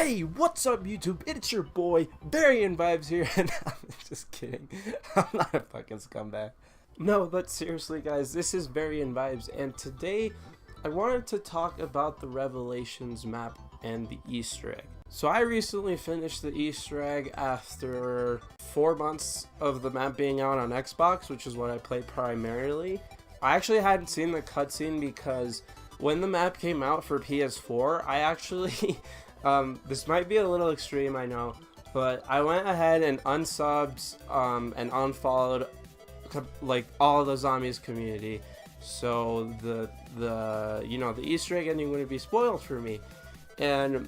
Hey, what's up YouTube? It's your boy, Varian Vibes here, and I'm just kidding. I'm not a fucking scumbag. No, but seriously guys, this is Varian Vibes, and today I wanted to talk about the Revelations map and the Easter egg. So I recently finished the Easter egg after 4 months of the map being out on Xbox, which is what I play primarily. I actually hadn't seen the cutscene because when the map came out for PS4, I actually... this might be a little extreme, I know, but I went ahead and unsubbed and unfollowed like all the zombies community, so the Easter egg ending wouldn't be spoiled for me. And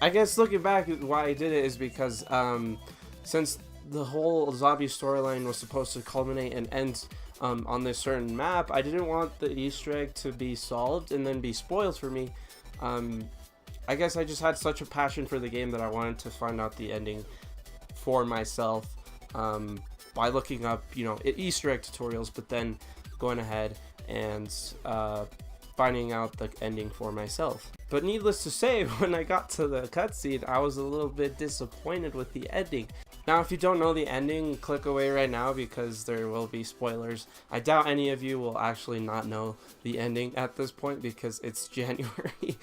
I guess looking back, why I did it is because since the whole zombie storyline was supposed to culminate and end on this certain map, I didn't want the Easter egg to be solved and then be spoiled for me. I guess I just had such a passion for the game that I wanted to find out the ending for myself by looking up, Easter egg tutorials, but then going ahead and finding out the ending for myself. But needless to say, when I got to the cutscene, I was a little bit disappointed with the ending. Now, if you don't know the ending, click away right now because there will be spoilers. I doubt any of you will actually not know the ending at this point because it's January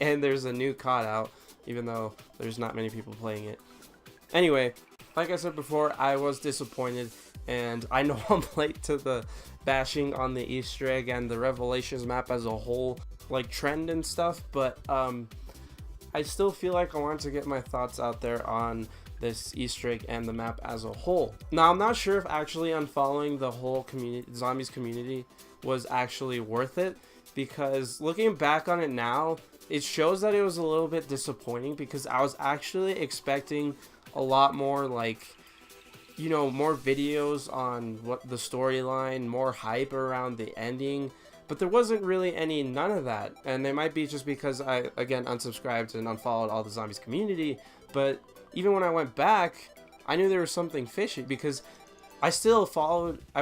and there's a new COD out, even though there's not many people playing it. Anyway, like I said before, I was disappointed, and I know I'm late to the bashing on the Easter egg and the Revelations map as a whole, like trend and stuff, but I still feel like I want to get my thoughts out there on this Easter egg and the map as a whole. Now, I'm not sure if actually unfollowing the whole zombies community was actually worth it, because looking back on it now, it shows that it was a little bit disappointing because I was actually expecting a lot more, like, more videos on what the storyline, more hype around the ending, but there wasn't really none of that. And it might be just because I, again, unsubscribed and unfollowed all the zombies community, but even when I went back, I knew there was something fishy because I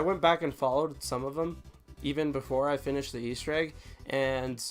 went back and followed some of them even before I finished the Easter egg, and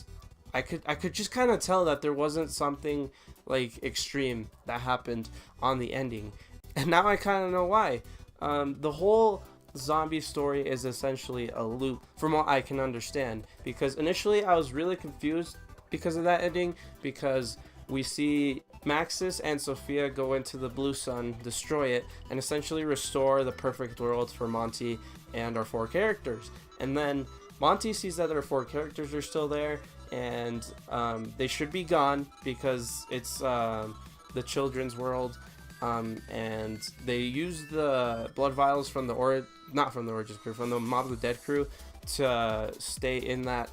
I could just kind of tell that there wasn't something like extreme that happened on the ending. And now I kind of know why. The whole zombie story is essentially a loop from what I can understand, because initially I was really confused because of that ending, because we see Maxis and Sophia go into the Blue Sun, destroy it, and essentially restore the perfect world for Monty and our 4 characters. And then Monty sees that our 4 characters are still there, and they should be gone because it's the children's world, and they use the blood vials from the not from the Origins crew, from the Mob of the Dead crew to stay in that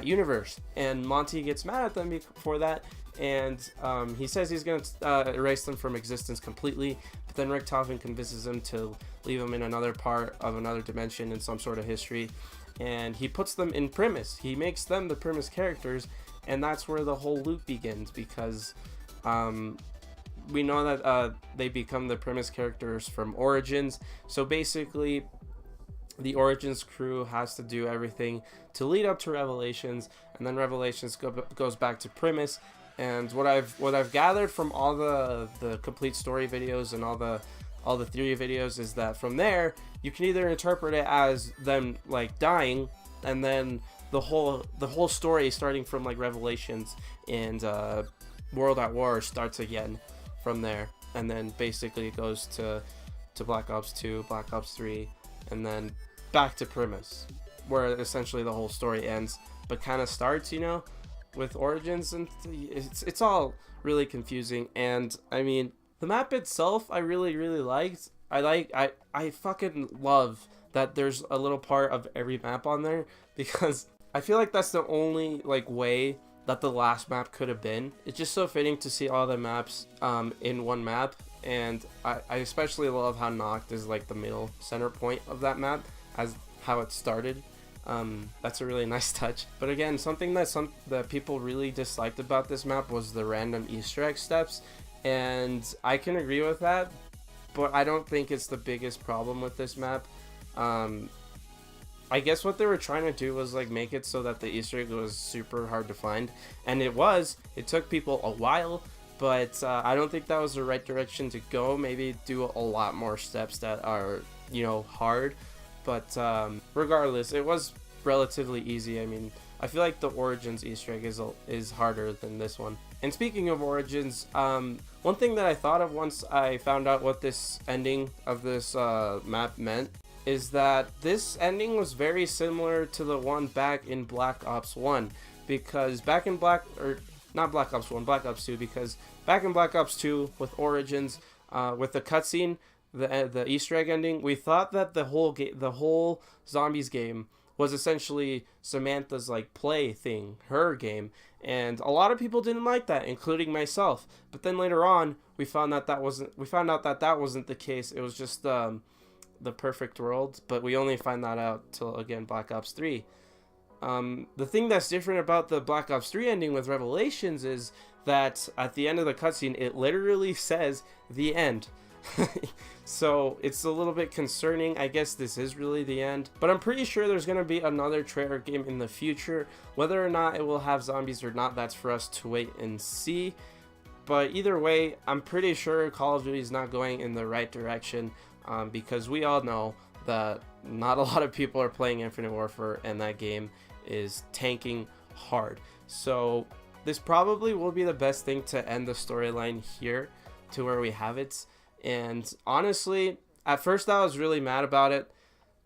universe. And Monty gets mad at them for that, and he says he's going to erase them from existence completely, but then Richtofen convinces him to leave them in another part of another dimension in some sort of history, and he puts them in Primus. He makes them the Primus characters, and that's where the whole loop begins, because we know that they become the Primus characters from Origins. So basically, the Origins crew has to do everything to lead up to Revelations, and then Revelations goes back to Primus. And what I've gathered from all the complete story videos and all the theory videos is that from there you can either interpret it as them like dying, and then the whole story starting from like Revelations and World at War starts again from there, and then basically it goes to Black Ops 2, Black Ops 3, and then back to Primus, where essentially the whole story ends, but kind of starts, with Origins. And it's all really confusing. And I mean, the map itself I really liked. I fucking love that there's a little part of every map on there, because I feel like that's the only like way that the last map could have been. It's just so fitting to see all the maps in one map, and I especially love how Noct is like the middle center point of that map as how it started. That's a really nice touch. But again, something that people really disliked about this map was the random Easter egg steps, and I can agree with that, but I don't think it's the biggest problem with this map. I guess what they were trying to do was like make it so that the Easter egg was super hard to find, and it took people a while but I don't think that was the right direction to go. Maybe do a lot more steps that are, you know, hard. But regardless, it was relatively easy. I mean, I feel like the Origins Easter egg is harder than this one. And speaking of Origins, one thing that I thought of once I found out what this ending of this map meant is that this ending was very similar to the one back in Black Ops 1, because back in Black Ops 2, because back in Black Ops 2 with Origins, with the cutscene, the Easter egg ending, we thought that the whole Zombies game was essentially Samantha's like play thing, her game, and a lot of people didn't like that, including myself. But then later on, we found out that wasn't the case. It was just the perfect world, but we only find that out till, again, Black Ops 3. The thing that's different about the Black Ops 3 ending with Revelations is that at the end of the cutscene, it literally says the end. So it's a little bit concerning. I guess this is really the end, but I'm pretty sure there's going to be another Treyarch game in the future. Whether or not it will have zombies or not, that's for us to wait and see. But either way, I'm pretty sure Call of Duty is not going in the right direction, because we all know that not a lot of people are playing Infinite Warfare, and that game is tanking hard. So this probably will be the best thing to end the storyline here to where we have it. And honestly, at first I was really mad about it,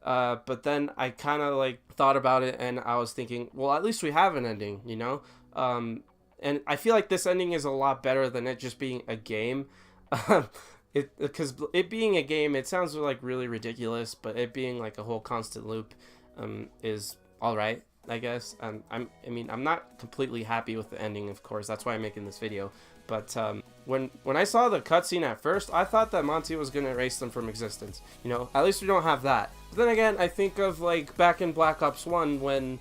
but then I kind of like thought about it, and I was thinking, well, at least we have an ending, you know? And I feel like this ending is a lot better than it just being a game. Because it being a game, it sounds like really ridiculous, but it being like a whole constant loop is all right, I guess. I mean, I'm not completely happy with the ending, of course. That's why I'm making this video. But when I saw the cutscene at first, I thought that Monty was going to erase them from existence. You know, at least we don't have that. But then again, I think of like back in Black Ops 1 when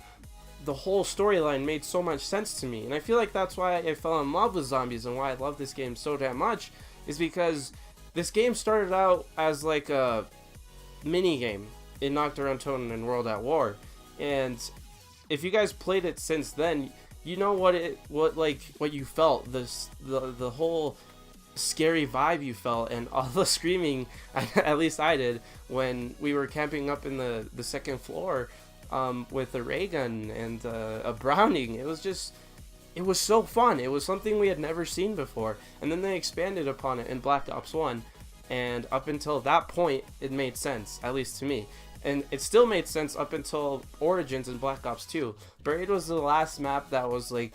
the whole storyline made so much sense to me. And I feel like that's why I fell in love with zombies and why I love this game so damn much, is because this game started out as like a mini game in Nocturne Tone and World at War. And if you guys played it since then, you know what you felt, the whole scary vibe you felt, and all the screaming, at least I did, when we were camping up in the second floor with a ray gun and a Browning. It was so fun. It was something we had never seen before, and then they expanded upon it in Black Ops 1, and up until that point it made sense, at least to me. And it still made sense up until Origins and Black Ops 2. Buried was the last map that was like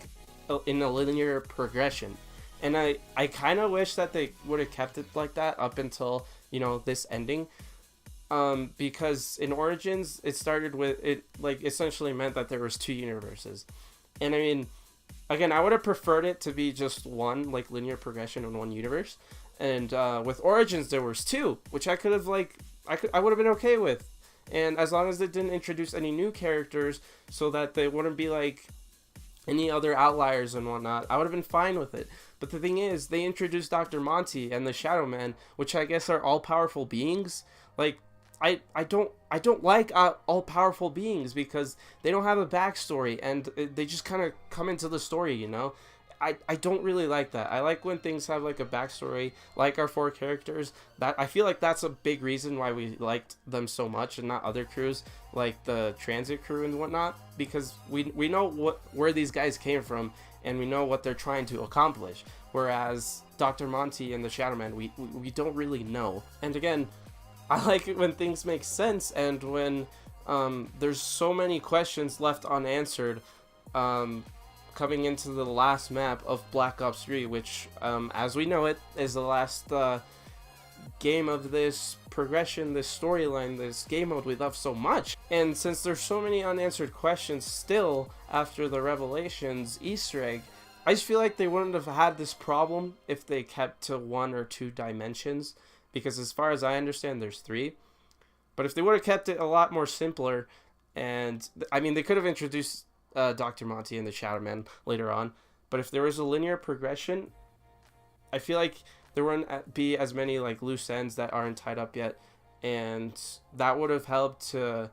in a linear progression. And I kind of wish that they would have kept it like that up until, you know, this ending. Because in Origins, it started with, it like essentially meant that there was two universes. And I mean, again, I would have preferred it to be just one, like linear progression in one universe. And with Origins, there was two, which I could have like, I would have been okay with. And as long as they didn't introduce any new characters so that they wouldn't be like any other outliers and whatnot, I would have been fine with it. But the thing is, they introduced Dr. Monty and the Shadow Man, which I guess are all-powerful beings. Like, I don't like all-powerful beings because they don't have a backstory, and they just kind of come into the story, you know? I don't really like that. I like when things have like a backstory, like our four characters. That I feel like that's a big reason why we liked them so much and not other crews like the transit crew and whatnot, because we know where these guys came from and we know what they're trying to accomplish. Whereas Dr. Monty and the Shadow Man, we don't really know. And again, I like it when things make sense and when there's so many questions left unanswered. Coming into the last map of Black Ops 3, which, as we know it, is the last game of this progression, this storyline, this game mode we love so much. And since there's so many unanswered questions still after the Revelations Easter egg, I just feel like they wouldn't have had this problem if they kept to 1 or 2 dimensions, because as far as I understand, there's 3. But if they would have kept it a lot more simpler, and, I mean, they could have introduced Dr. Monty and the Shadow Man later on, but if there was a linear progression, I feel like there wouldn't be as many like loose ends that aren't tied up yet, and that would have helped to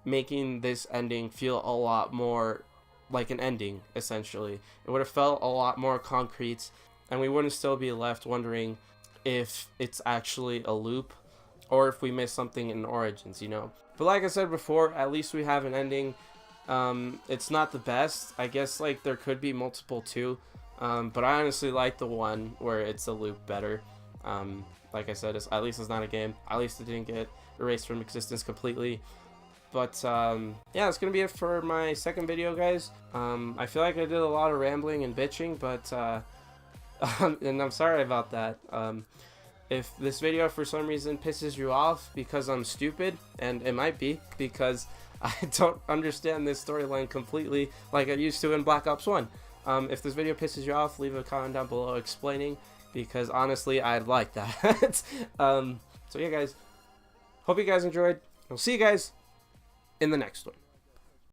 making this ending feel a lot more like an ending. Essentially, it would have felt a lot more concrete, and we wouldn't still be left wondering if it's actually a loop or if we missed something in Origins, you know. But like I said before, at least we have an ending. It's not the best. I guess like there could be multiple too, but I honestly like the one where it's a loop better. Like I said, at least it's not a game. At least it didn't get erased from existence completely. But yeah, that's gonna be it for my second video, guys. I feel like I did a lot of rambling and bitching, but and I'm sorry about that. If this video for some reason pisses you off because I'm stupid, and it might be because I don't understand this storyline completely like I used to in Black Ops 1. If this video pisses you off, leave a comment down below explaining, because honestly I'd like that. So yeah, guys, hope you guys enjoyed. I'll see you guys in the next one.